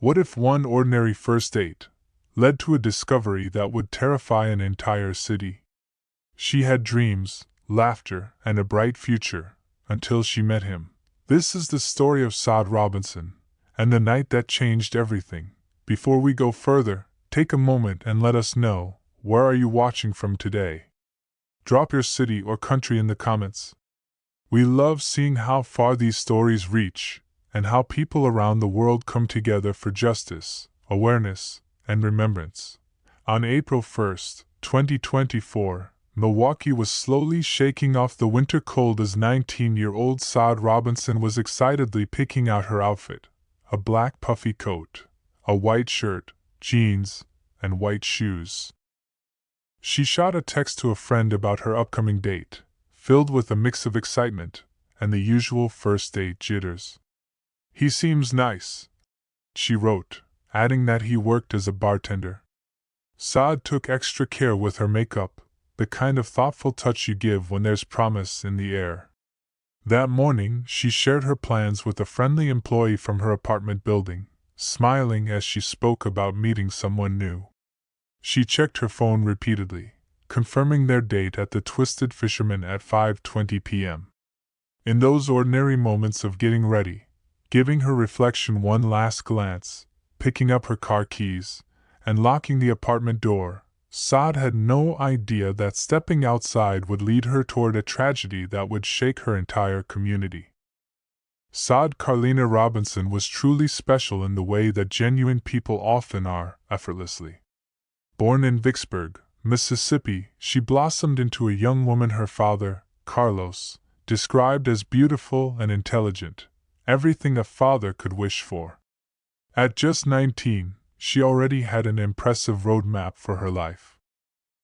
What if one ordinary first date led to a discovery that would terrify an entire city? She had dreams, laughter, and a bright future, until she met him. This is the story of Sade Robinson, and the night that changed everything. Before we go further, take a moment and let us know, where are you watching from today? Drop your city or country in the comments. We love seeing how far these stories reach, and how people around the world come together for justice, awareness, and remembrance. On April 1st, 2024, Milwaukee was slowly shaking off the winter cold as 19-year-old Sade Robinson was excitedly picking out her outfit: a black puffy coat, a white shirt, jeans, and white shoes. She shot a text to a friend about her upcoming date, filled with a mix of excitement and the usual first date jitters. "He seems nice," she wrote, adding that he worked as a bartender. Sade took extra care with her makeup, the kind of thoughtful touch you give when there's promise in the air. That morning, she shared her plans with a friendly employee from her apartment building, smiling as she spoke about meeting someone new. She checked her phone repeatedly, confirming their date at the Twisted Fisherman at 5:20 p.m. In those ordinary moments of getting ready, giving her reflection one last glance, picking up her car keys, and locking the apartment door, Sade had no idea that stepping outside would lead her toward a tragedy that would shake her entire community. Sade Carlina Robinson was truly special in the way that genuine people often are, effortlessly. Born in Vicksburg, Mississippi, she blossomed into a young woman her father, Carlos, described as beautiful and intelligent, everything a father could wish for. At just 19, she already had an impressive roadmap for her life.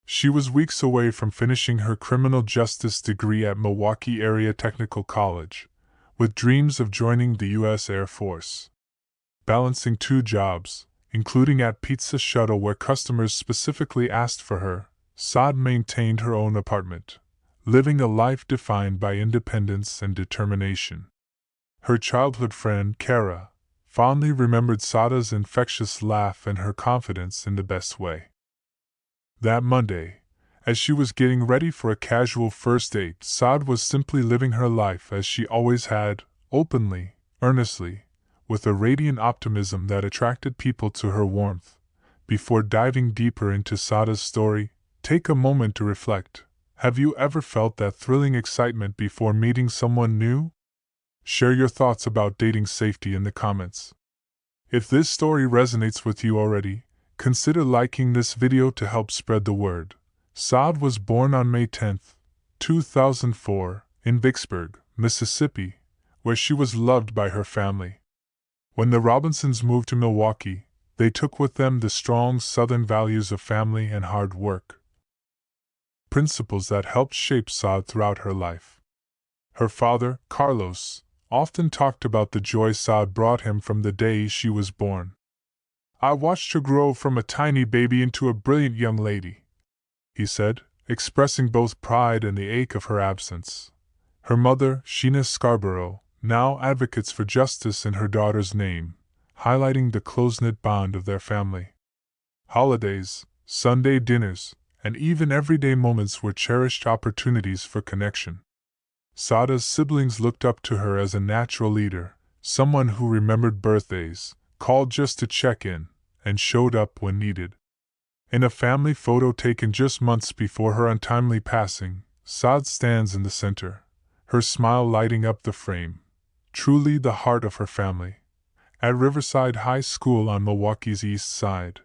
She was weeks away from finishing her criminal justice degree at Milwaukee Area Technical College, with dreams of joining the U.S. Air Force. Balancing two jobs, including at Pizza Shuttle where customers specifically asked for her, Sade maintained her own apartment, living a life defined by independence and determination. Her childhood friend, Kara, fondly remembered Sade's infectious laugh and her confidence in the best way. That Monday, as she was getting ready for a casual first date, Sade was simply living her life as she always had, openly, earnestly, with a radiant optimism that attracted people to her warmth. Before diving deeper into Sade's story, take a moment to reflect. Have you ever felt that thrilling excitement before meeting someone new? Share your thoughts about dating safety in the comments. If this story resonates with you already, consider liking this video to help spread the word. Sade was born on May 10, 2004, in Vicksburg, Mississippi, where she was loved by her family. When the Robinsons moved to Milwaukee, they took with them the strong Southern values of family and hard work, principles that helped shape Sade throughout her life. Her father, Carlos, often talked about the joy Sade brought him from the day she was born. "I watched her grow from a tiny baby into a brilliant young lady," he said, expressing both pride and the ache of her absence. Her mother, Sheena Scarborough, now advocates for justice in her daughter's name, highlighting the close-knit bond of their family. Holidays, Sunday dinners, and even everyday moments were cherished opportunities for connection. Sade's siblings looked up to her as a natural leader, someone who remembered birthdays, called just to check in, and showed up when needed. In a family photo taken just months before her untimely passing, Sade stands in the center, her smile lighting up the frame, truly the heart of her family. At Riverside High School on Milwaukee's East Side,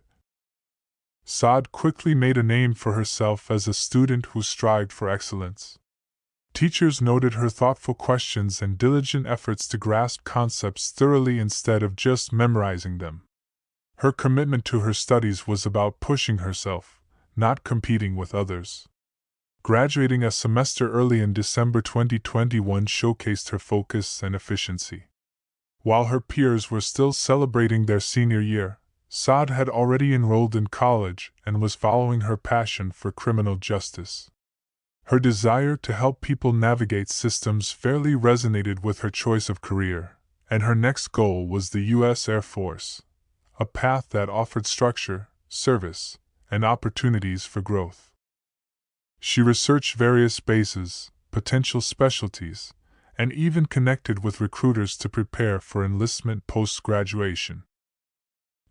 Sade quickly made a name for herself as a student who strived for excellence. Teachers noted her thoughtful questions and diligent efforts to grasp concepts thoroughly instead of just memorizing them. Her commitment to her studies was about pushing herself, not competing with others. Graduating a semester early in December 2021 showcased her focus and efficiency. While her peers were still celebrating their senior year, Sade had already enrolled in college and was following her passion for criminal justice. Her desire to help people navigate systems fairly resonated with her choice of career, and her next goal was the U.S. Air Force, a path that offered structure, service, and opportunities for growth. She researched various bases, potential specialties, and even connected with recruiters to prepare for enlistment post-graduation.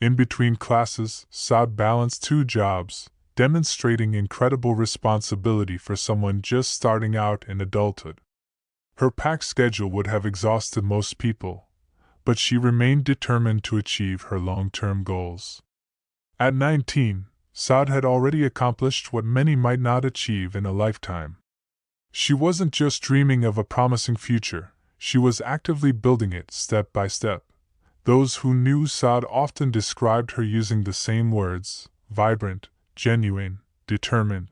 In between classes, Sade balanced 2 jobs, demonstrating incredible responsibility for someone just starting out in adulthood. Her packed schedule would have exhausted most people, but she remained determined to achieve her long-term goals. At 19, Sade had already accomplished what many might not achieve in a lifetime. She wasn't just dreaming of a promising future, she was actively building it step by step. Those who knew Sade often described her using the same words: vibrant, genuine, determined.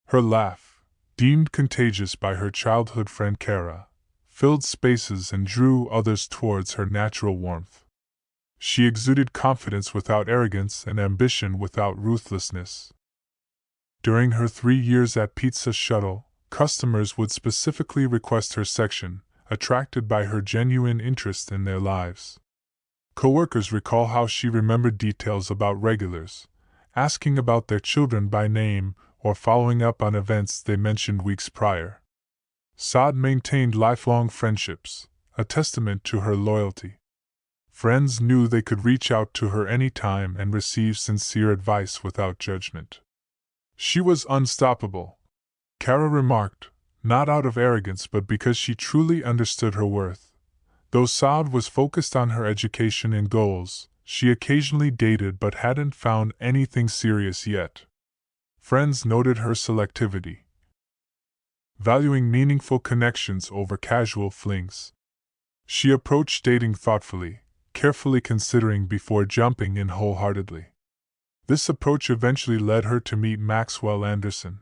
Her laugh, deemed contagious by her childhood friend Kara, filled spaces and drew others towards her natural warmth. She exuded confidence without arrogance and ambition without ruthlessness. During her 3 years at Pizza Shuttle, customers would specifically request her section, attracted by her genuine interest in their lives. Coworkers recall how she remembered details about regulars, asking about their children by name or following up on events they mentioned weeks prior. Sade maintained lifelong friendships, a testament to her loyalty. Friends knew they could reach out to her any time and receive sincere advice without judgment. She was unstoppable, Kara remarked, not out of arrogance but because she truly understood her worth. Though Sade was focused on her education and goals, she occasionally dated but hadn't found anything serious yet. Friends noted her selectivity, valuing meaningful connections over casual flings. She approached dating thoughtfully, carefully considering before jumping in wholeheartedly. This approach eventually led her to meet Maxwell Anderson.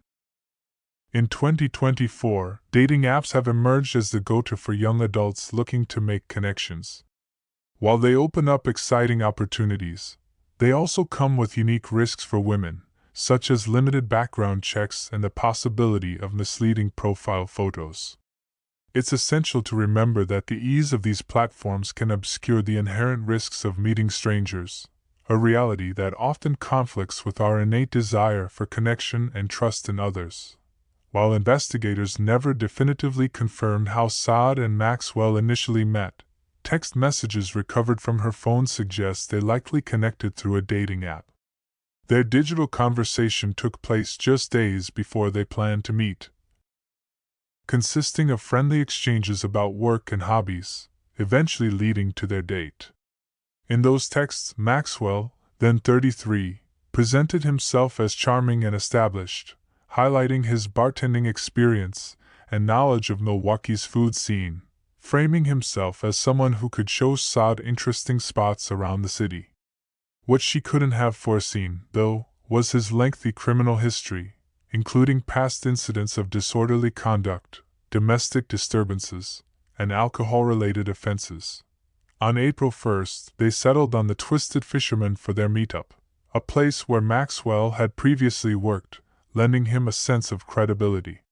In 2024, dating apps have emerged as the go-to for young adults looking to make connections. While they open up exciting opportunities, they also come with unique risks for women, such as limited background checks and the possibility of misleading profile photos. It's essential to remember that the ease of these platforms can obscure the inherent risks of meeting strangers, a reality that often conflicts with our innate desire for connection and trust in others. While investigators never definitively confirmed how Sade and Maxwell initially met, text messages recovered from her phone suggest they likely connected through a dating app. Their digital conversation took place just days before they planned to meet, consisting of friendly exchanges about work and hobbies, eventually leading to their date. In those texts, Maxwell, then 33, presented himself as charming and established, highlighting his bartending experience and knowledge of Milwaukee's food scene, framing himself as someone who could show Sade interesting spots around the city. What she couldn't have foreseen, though, was his lengthy criminal history, including past incidents of disorderly conduct, domestic disturbances, and alcohol-related offenses. On April 1st, they settled on the Twisted Fisherman for their meetup, a place where Maxwell had previously worked, lending him a sense of credibility.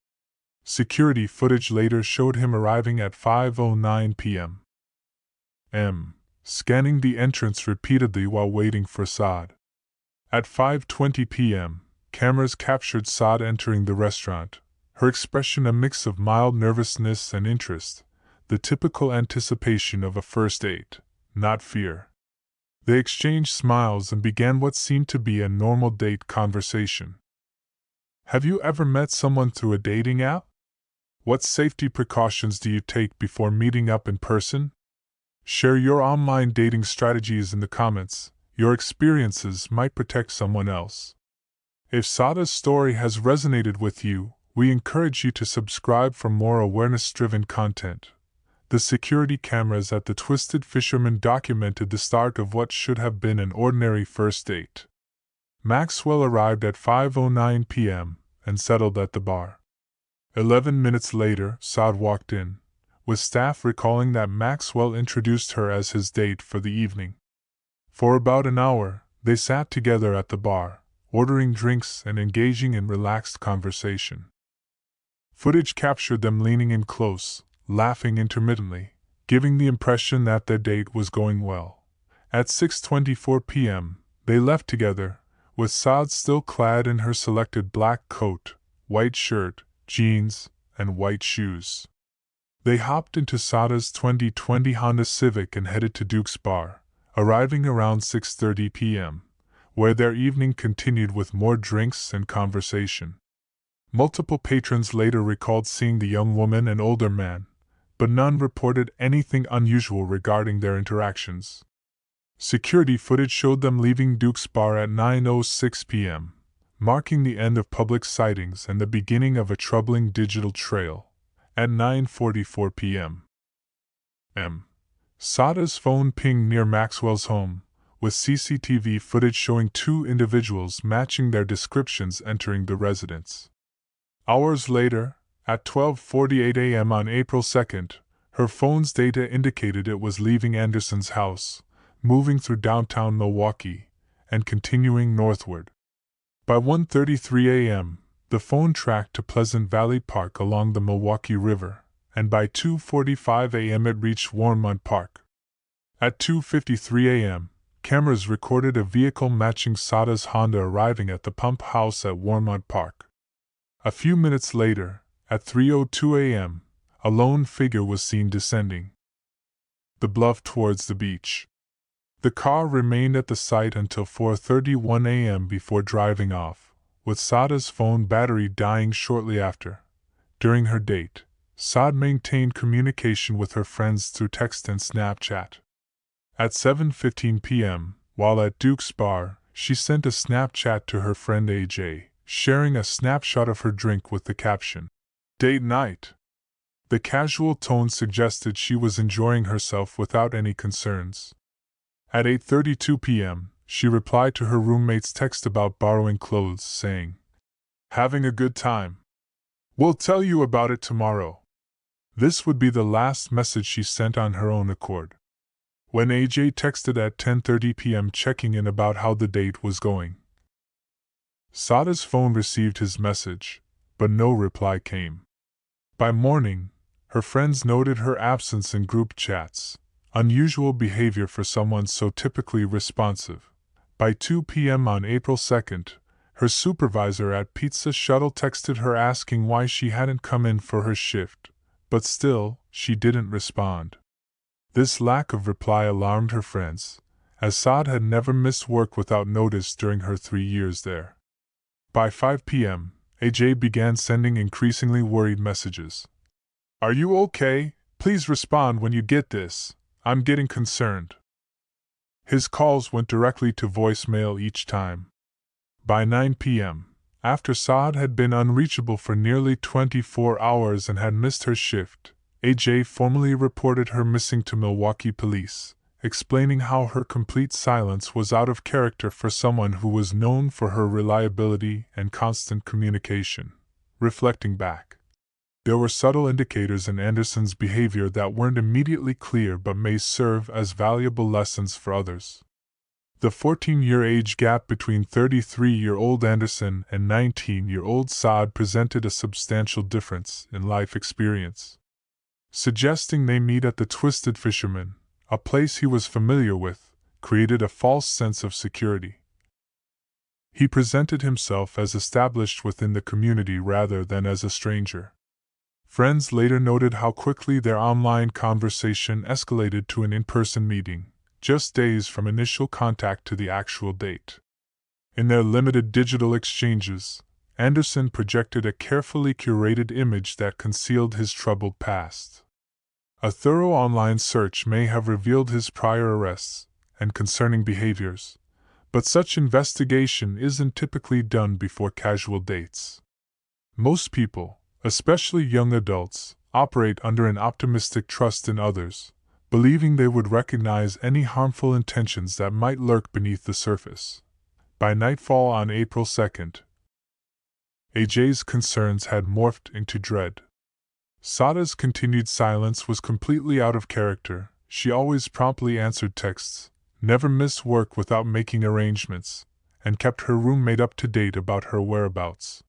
Security footage later showed him arriving at 5:09 p.m. Scanning the entrance repeatedly while waiting for Sade. At 5:20 p.m., cameras captured Sade entering the restaurant, her expression a mix of mild nervousness and interest, the typical anticipation of a first date, not fear. They exchanged smiles and began what seemed to be a normal date conversation. Have you ever met someone through a dating app? What safety precautions do you take before meeting up in person? Share your online dating strategies in the comments. Your experiences might protect someone else. If Sade's story has resonated with you, we encourage you to subscribe for more awareness-driven content. The security cameras at the Twisted Fisherman documented the start of what should have been an ordinary first date. Maxwell arrived at 5:09 p.m. and settled at the bar. 11 minutes later, Sade walked in, with staff recalling that Maxwell introduced her as his date for the evening. For about an hour, they sat together at the bar, ordering drinks and engaging in relaxed conversation. Footage captured them leaning in close, laughing intermittently, giving the impression that their date was going well. At 6:24 p.m., they left together, with Sade still clad in her selected black coat, white shirt, jeans, and white shoes. They hopped into Sade's 2020 Honda Civic and headed to Duke's Bar, arriving around 6:30 p.m., where their evening continued with more drinks and conversation. Multiple patrons later recalled seeing the young woman and older man, but none reported anything unusual regarding their interactions. Security footage showed them leaving Duke's Bar at 9:06 p.m., marking the end of public sightings and the beginning of a troubling digital trail. At 9:44 p.m. Sade's phone pinged near Maxwell's home, with CCTV footage showing two individuals matching their descriptions entering the residence. Hours later, at 12:48 a.m. on April 2nd, her phone's data indicated it was leaving Anderson's house, moving through downtown Milwaukee, and continuing northward. By 1:33 a.m., the phone tracked to Pleasant Valley Park along the Milwaukee River, and by 2:45 a.m. it reached Warmont Park. At 2:53 a.m., cameras recorded a vehicle matching Sade's Honda arriving at the pump house at Warmont Park. A few minutes later, at 3:02 a.m., a lone figure was seen descending the bluff towards the beach. The car remained at the site until 4:31 a.m. before driving off, with Sade's phone battery dying shortly after. During her date, Sade maintained communication with her friends through text and Snapchat. At 7:15 p.m., while at Duke's Bar, she sent a Snapchat to her friend AJ, sharing a snapshot of her drink with the caption, "Date night." The casual tone suggested she was enjoying herself without any concerns. At 8:32 p.m., she replied to her roommate's text about borrowing clothes, saying, "Having a good time. We'll tell you about it tomorrow." This would be the last message she sent on her own accord. When AJ texted at 10:30 p.m. checking in about how the date was going, Sade's phone received his message, but no reply came. By morning, her friends noted her absence in group chats, unusual behavior for someone so typically responsive. By 2 p.m. on April 2nd, her supervisor at Pizza Shuttle texted her asking why she hadn't come in for her shift, but still, she didn't respond. This lack of reply alarmed her friends, as Sade had never missed work without notice during her 3 years there. By 5 p.m., AJ began sending increasingly worried messages. "Are you okay? Please respond when you get this. I'm getting concerned." His calls went directly to voicemail each time. By 9 p.m., after Sade had been unreachable for nearly 24 hours and had missed her shift, AJ formally reported her missing to Milwaukee police, explaining how her complete silence was out of character for someone who was known for her reliability and constant communication. Reflecting back, there were subtle indicators in Anderson's behavior that weren't immediately clear but may serve as valuable lessons for others. The 14-year age gap between 33-year-old Anderson and 19-year-old Sade presented a substantial difference in life experience. Suggesting they meet at the Twisted Fisherman, a place he was familiar with, created a false sense of security. He presented himself as established within the community rather than as a stranger. Friends later noted how quickly their online conversation escalated to an in-person meeting, just days from initial contact to the actual date. In their limited digital exchanges, Anderson projected a carefully curated image that concealed his troubled past. A thorough online search may have revealed his prior arrests and concerning behaviors, but such investigation isn't typically done before casual dates. Most people, especially young adults, operate under an optimistic trust in others, believing they would recognize any harmful intentions that might lurk beneath the surface. By nightfall on April 2nd, AJ's concerns had morphed into dread. Sade's continued silence was completely out of character. She always promptly answered texts, never missed work without making arrangements, and kept her roommate up to date about her whereabouts.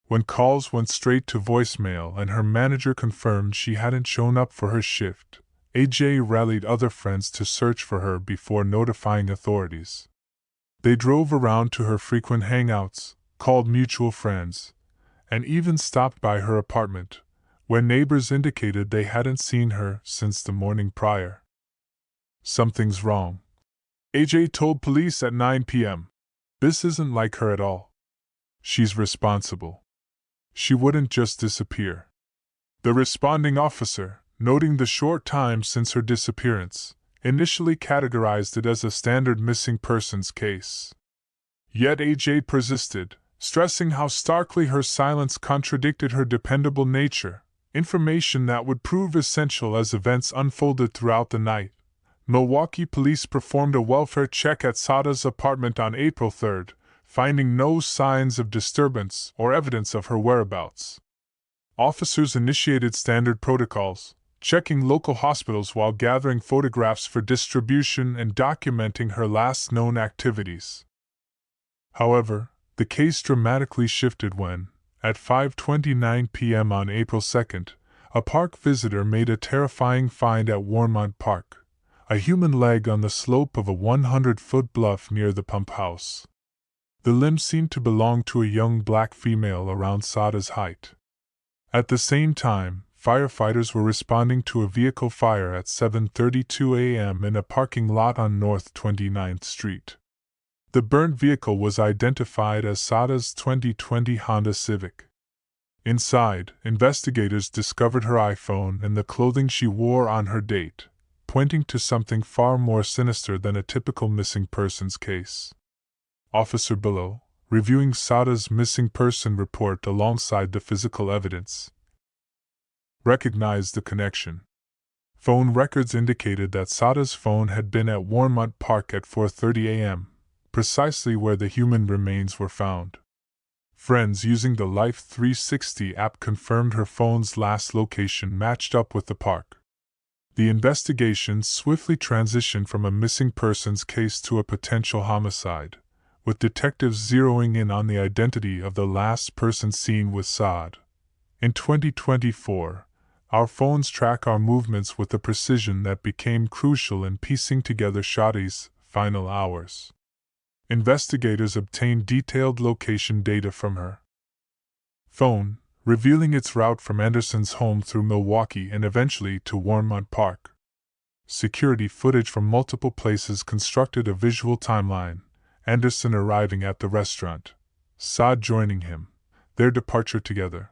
When calls went straight to voicemail and her manager confirmed she hadn't shown up for her shift, AJ rallied other friends to search for her before notifying authorities. They drove around to her frequent hangouts, called mutual friends, and even stopped by her apartment, where neighbors indicated they hadn't seen her since the morning prior. "Something's wrong," AJ told police at 9 p.m. "This isn't like her at all. She's responsible. She wouldn't just disappear." The responding officer, noting the short time since her disappearance, initially categorized it as a standard missing persons case. Yet AJ persisted, stressing how starkly her silence contradicted her dependable nature, information that would prove essential as events unfolded throughout the night. Milwaukee police performed a welfare check at Sade's apartment on April 3, finding no signs of disturbance or evidence of her whereabouts. Officers initiated standard protocols, checking local hospitals while gathering photographs for distribution and documenting her last known activities. However, the case dramatically shifted when, at 5:29 p.m. on April 2, a park visitor made a terrifying find at Warmont Park, a human leg on the slope of a 100-foot bluff near the pump house. The limb seemed to belong to a young black female around Sade's height. At the same time, firefighters were responding to a vehicle fire at 7:32 a.m. in a parking lot on North 29th Street. The burnt vehicle was identified as Sade's 2020 Honda Civic. Inside, investigators discovered her iPhone and the clothing she wore on her date, pointing to something far more sinister than a typical missing persons case. Officer Below, reviewing Sade's missing person report alongside the physical evidence, recognized the connection. Phone records indicated that Sade's phone had been at Warmont Park at 4:30 a.m., precisely where the human remains were found. Friends using the Life 360 app confirmed her phone's last location matched up with the park. The investigation swiftly transitioned from a missing persons case to a potential homicide, with detectives zeroing in on the identity of the last person seen with Sade. In 2024, our phones track our movements with a precision that became crucial in piecing together Sade's final hours. Investigators obtained detailed location data from her phone, revealing its route from Anderson's home through Milwaukee and eventually to Warmont Park. Security footage from multiple places constructed a visual timeline: Anderson arriving at the restaurant, Sade joining him, their departure together,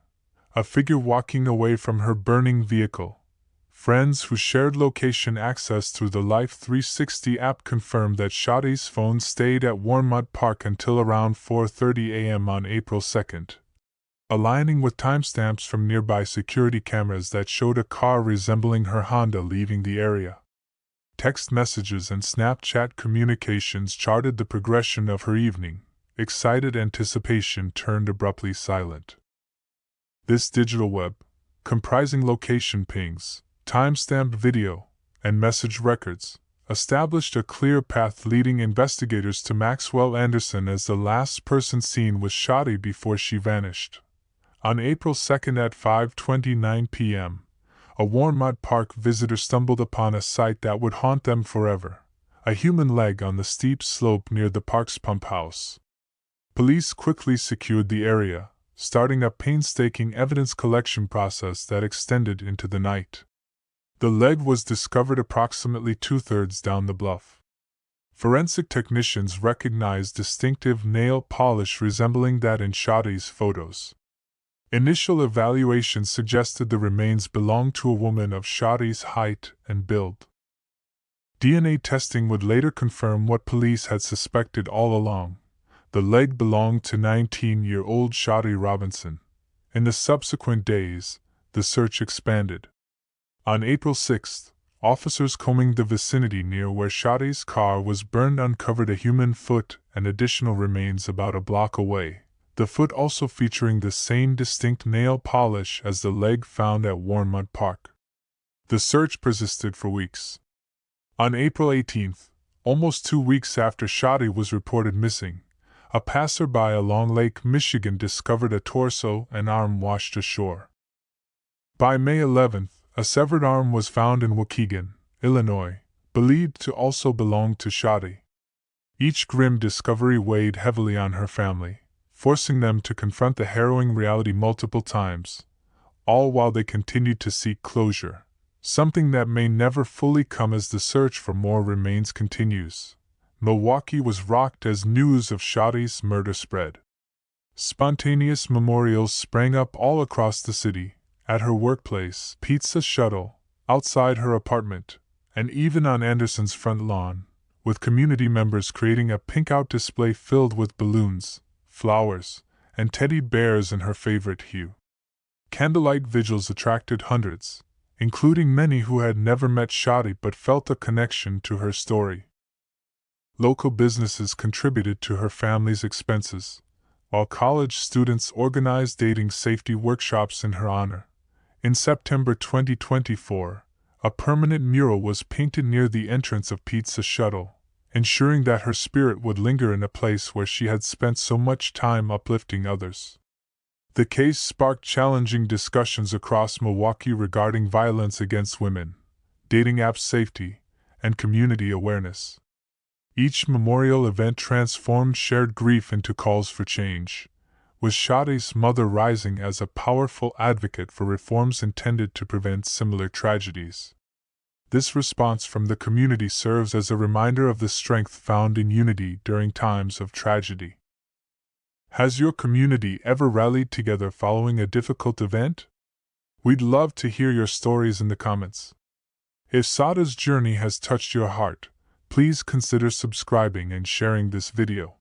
a figure walking away from her burning vehicle. Friends who shared location access through the Life 360 app confirmed that Sade's phone stayed at Warmont Park until around 4:30 a.m. on April 2, aligning with timestamps from nearby security cameras that showed a car resembling her Honda leaving the area. Text messages and Snapchat communications charted the progression of her evening. Excited anticipation turned abruptly silent. This digital web, comprising location pings, timestamped video, and message records, established a clear path leading investigators to Maxwell Anderson as the last person seen with Sade before she vanished. On April 2 at 5:29 p.m., a Warmont Park visitor stumbled upon a sight that would haunt them forever: a human leg on the steep slope near the park's pump house. Police quickly secured the area, starting a painstaking evidence collection process that extended into the night. The leg was discovered approximately 2/3 down the bluff. Forensic technicians recognized distinctive nail polish resembling that in Sade's photos. Initial evaluations suggested the remains belonged to a woman of Sade's height and build. DNA testing would later confirm what police had suspected all along: the leg belonged to 19-year-old Sade Robinson. In the subsequent days, the search expanded. On April 6, officers combing the vicinity near where Sade's car was burned uncovered a human foot and additional remains about a block away, the foot also featuring the same distinct nail polish as the leg found at Warmont Park. The search persisted for weeks. On April 18, almost 2 weeks after Sade was reported missing, a passerby along Lake Michigan discovered a torso and arm washed ashore. By May 11, A severed arm was found in Waukegan, Illinois, believed to also belong to Sade. Each grim discovery weighed heavily on her family, forcing them to confront the harrowing reality multiple times, all while they continued to seek closure, something that may never fully come as the search for more remains continues. Milwaukee was rocked as news of Sade's murder spread. Spontaneous memorials sprang up all across the city, at her workplace, Pizza Shuttle, outside her apartment, and even on Anderson's front lawn, with community members creating a pink-out display filled with balloons, flowers, and teddy bears in her favorite hue. Candlelight vigils attracted hundreds, including many who had never met Sade but felt a connection to her story. Local businesses contributed to her family's expenses, while college students organized dating safety workshops in her honor. In September 2024, a permanent mural was painted near the entrance of Pizza Shuttle, ensuring that her spirit would linger in a place where she had spent so much time uplifting others. The case sparked challenging discussions across Milwaukee regarding violence against women, dating app safety, and community awareness. Each memorial event transformed shared grief into calls for change, with Sade's mother rising as a powerful advocate for reforms intended to prevent similar tragedies. This response from the community serves as a reminder of the strength found in unity during times of tragedy. Has your community ever rallied together following a difficult event? We'd love to hear your stories in the comments. If Sade's journey has touched your heart, please consider subscribing and sharing this video.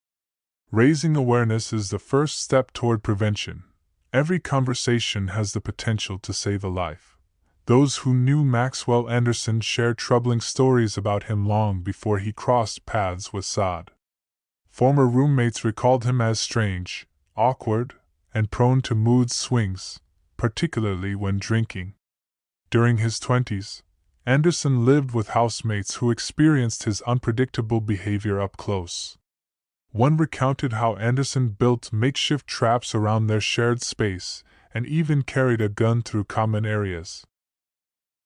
Raising awareness is the first step toward prevention. Every conversation has the potential to save a life. Those who knew Maxwell Anderson shared troubling stories about him long before he crossed paths with Sade. Former roommates recalled him as strange, awkward, and prone to mood swings, particularly when drinking. During his 20s, Anderson lived with housemates who experienced his unpredictable behavior up close. One recounted how Anderson built makeshift traps around their shared space and even carried a gun through common areas.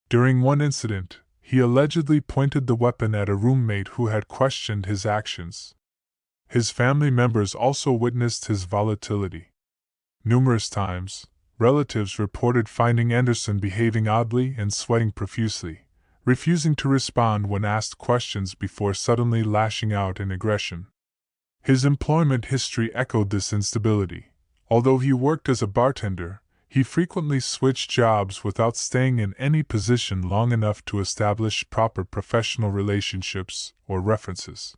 During one incident, he allegedly pointed the weapon at a roommate who had questioned his actions. His family members also witnessed his volatility. Numerous times, relatives reported finding Anderson behaving oddly and sweating profusely, refusing to respond when asked questions before suddenly lashing out in aggression. His employment history echoed this instability. Although he worked as a bartender, he frequently switched jobs without staying in any position long enough to establish proper professional relationships or references.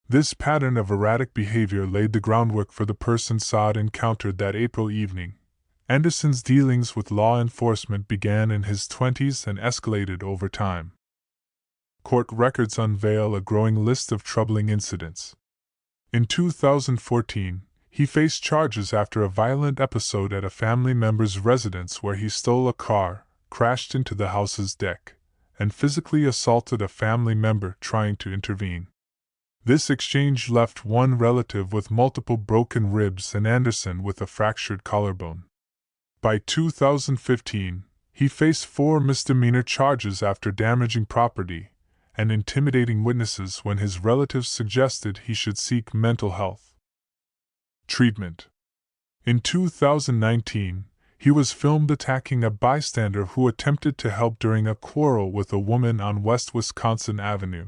This pattern of erratic behavior laid the groundwork for the person Sade encountered that April evening. Anderson's dealings with law enforcement began in his 20s and escalated over time. Court records unveil a growing list of troubling incidents. In 2014, he faced charges after a violent episode at a family member's residence where he stole a car, crashed into the house's deck, and physically assaulted a family member trying to intervene. This exchange left one relative with multiple broken ribs and Anderson with a fractured collarbone. By 2015, he faced 4 misdemeanor charges after damaging property and intimidating witnesses when his relatives suggested he should seek mental health treatment. In 2019, he was filmed attacking a bystander who attempted to help during a quarrel with a woman on West Wisconsin Avenue.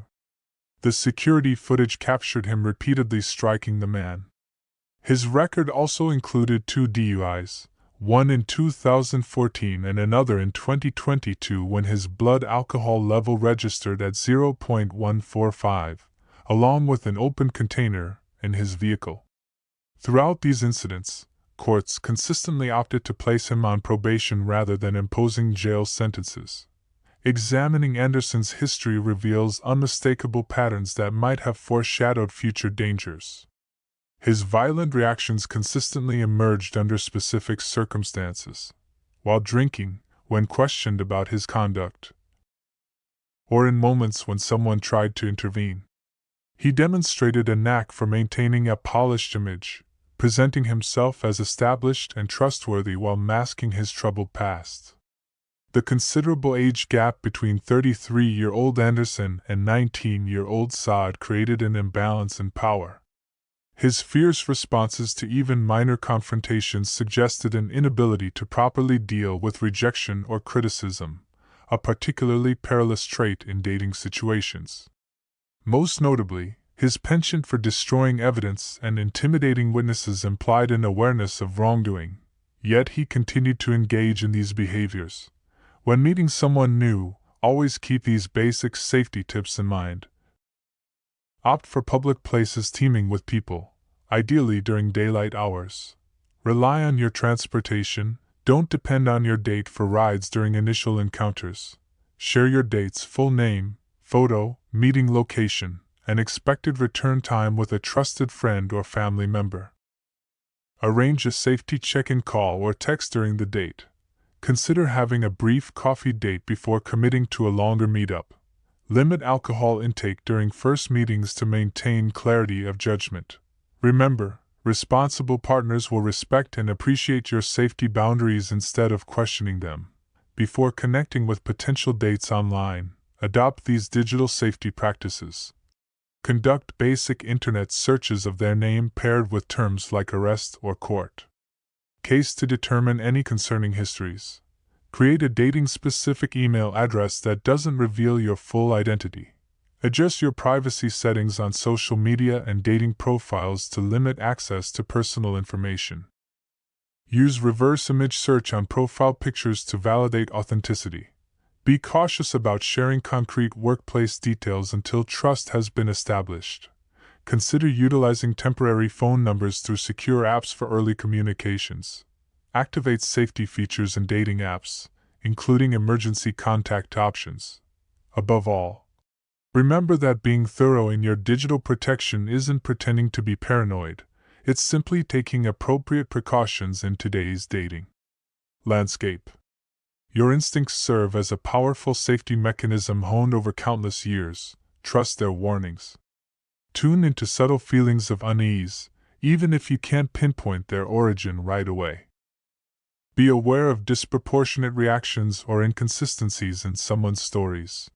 The security footage captured him repeatedly striking the man. His record also included 2 DUIs, one in 2014 and another in 2022 when his blood alcohol level registered at 0.145, along with an open container in his vehicle. Throughout these incidents, courts consistently opted to place him on probation rather than imposing jail sentences. Examining Anderson's history reveals unmistakable patterns that might have foreshadowed future dangers. His violent reactions consistently emerged under specific circumstances, while drinking, when questioned about his conduct, or in moments when someone tried to intervene. He demonstrated a knack for maintaining a polished image, presenting himself as established and trustworthy while masking his troubled past. The considerable age gap between 33-year-old Anderson and 19-year-old Sade created an imbalance in power. His fierce responses to even minor confrontations suggested an inability to properly deal with rejection or criticism, a particularly perilous trait in dating situations. Most notably, his penchant for destroying evidence and intimidating witnesses implied an awareness of wrongdoing, yet he continued to engage in these behaviors. When meeting someone new, always keep these basic safety tips in mind. Opt for public places teeming with people, ideally during daylight hours. Rely on your transportation, don't depend on your date for rides during initial encounters. Share your date's full name, photo, meeting location, and expected return time with a trusted friend or family member. Arrange a safety check-in call or text during the date. Consider having a brief coffee date before committing to a longer meetup. Limit alcohol intake during first meetings to maintain clarity of judgment. Remember, responsible partners will respect and appreciate your safety boundaries instead of questioning them. Before connecting with potential dates online, adopt these digital safety practices. Conduct basic internet searches of their name paired with terms like arrest or court case to determine any concerning histories. Create a dating-specific email address that doesn't reveal your full identity. Adjust your privacy settings on social media and dating profiles to limit access to personal information. Use reverse image search on profile pictures to validate authenticity. Be cautious about sharing concrete workplace details until trust has been established. Consider utilizing temporary phone numbers through secure apps for early communications. Activate safety features in dating apps, including emergency contact options. Above all, remember that being thorough in your digital protection isn't pretending to be paranoid, it's simply taking appropriate precautions in today's dating landscape. Your instincts serve as a powerful safety mechanism honed over countless years. Trust their warnings. Tune into subtle feelings of unease, even if you can't pinpoint their origin right away. Be aware of disproportionate reactions or inconsistencies in someone's stories.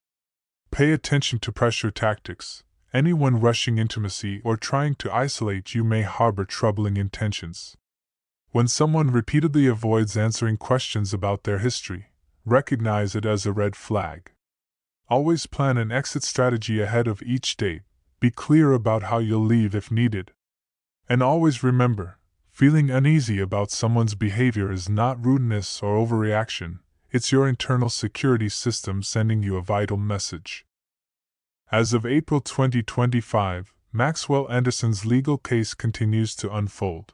Pay attention to pressure tactics. Anyone rushing intimacy or trying to isolate you may harbor troubling intentions. When someone repeatedly avoids answering questions about their history, recognize it as a red flag. Always plan an exit strategy ahead of each date. Be clear about how you'll leave if needed. And always remember, feeling uneasy about someone's behavior is not rudeness or overreaction, it's your internal security system sending you a vital message. As of April 2025, Maxwell Anderson's legal case continues to unfold.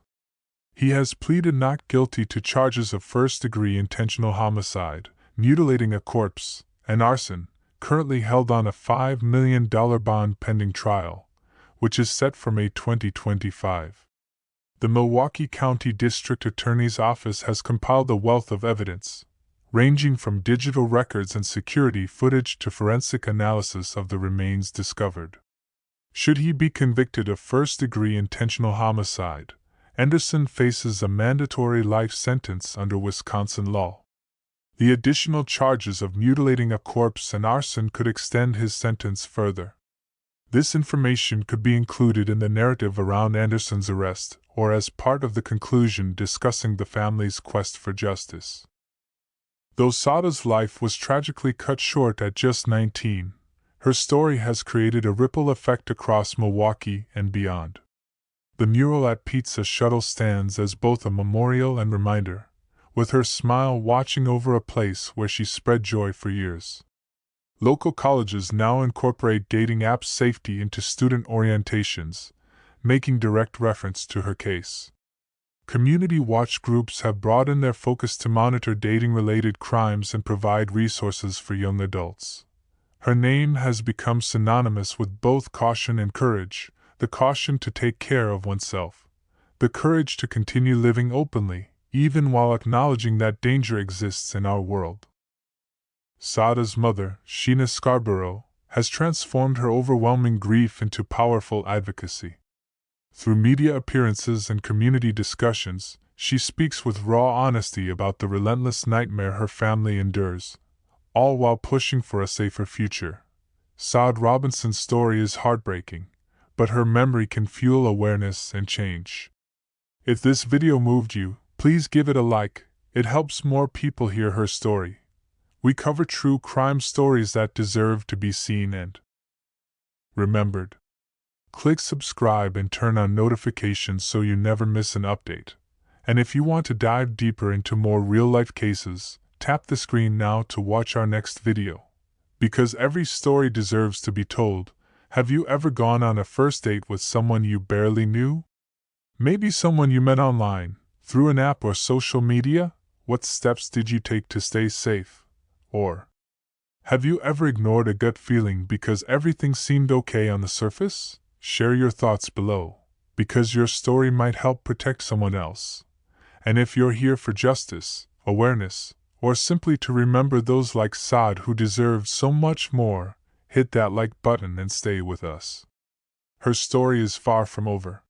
He has pleaded not guilty to charges of first-degree intentional homicide, mutilating a corpse, and arson, currently held on a $5 million bond pending trial, which is set for May 2025. The Milwaukee County District Attorney's Office has compiled a wealth of evidence, ranging from digital records and security footage to forensic analysis of the remains discovered. Should he be convicted of first-degree intentional homicide, Anderson faces a mandatory life sentence under Wisconsin law. The additional charges of mutilating a corpse and arson could extend his sentence further. This information could be included in the narrative around Anderson's arrest or as part of the conclusion discussing the family's quest for justice. Though Sade's life was tragically cut short at just 19, her story has created a ripple effect across Milwaukee and beyond. The mural at Pizza Shuttle stands as both a memorial and reminder, with her smile watching over a place where she spread joy for years. Local colleges now incorporate dating app safety into student orientations, making direct reference to her case. Community watch groups have broadened their focus to monitor dating-related crimes and provide resources for young adults. Her name has become synonymous with both caution and courage, the caution to take care of oneself, the courage to continue living openly, even while acknowledging that danger exists in our world. Sade's mother, Sheena Scarborough, has transformed her overwhelming grief into powerful advocacy. Through media appearances and community discussions, She speaks with raw honesty about the relentless nightmare her family endures, all while pushing for a safer future. Sade Robinson's story is heartbreaking, but her memory can fuel awareness and change. If this video moved you, please give it a like. It helps more people hear her story. We cover true crime stories that deserve to be seen and remembered. Click subscribe and turn on notifications so you never miss an update. And if you want to dive deeper into more real-life cases, tap the screen now to watch our next video. Because every story deserves to be told. Have you ever gone on a first date with someone you barely knew? Maybe someone you met online, through an app or social media? What steps did you take to stay safe? Or have you ever ignored a gut feeling because everything seemed okay on the surface? Share your thoughts below, because your story might help protect someone else. And if you're here for justice, awareness, or simply to remember those like Sade who deserve so much more, hit that like button and stay with us. Her story is far from over.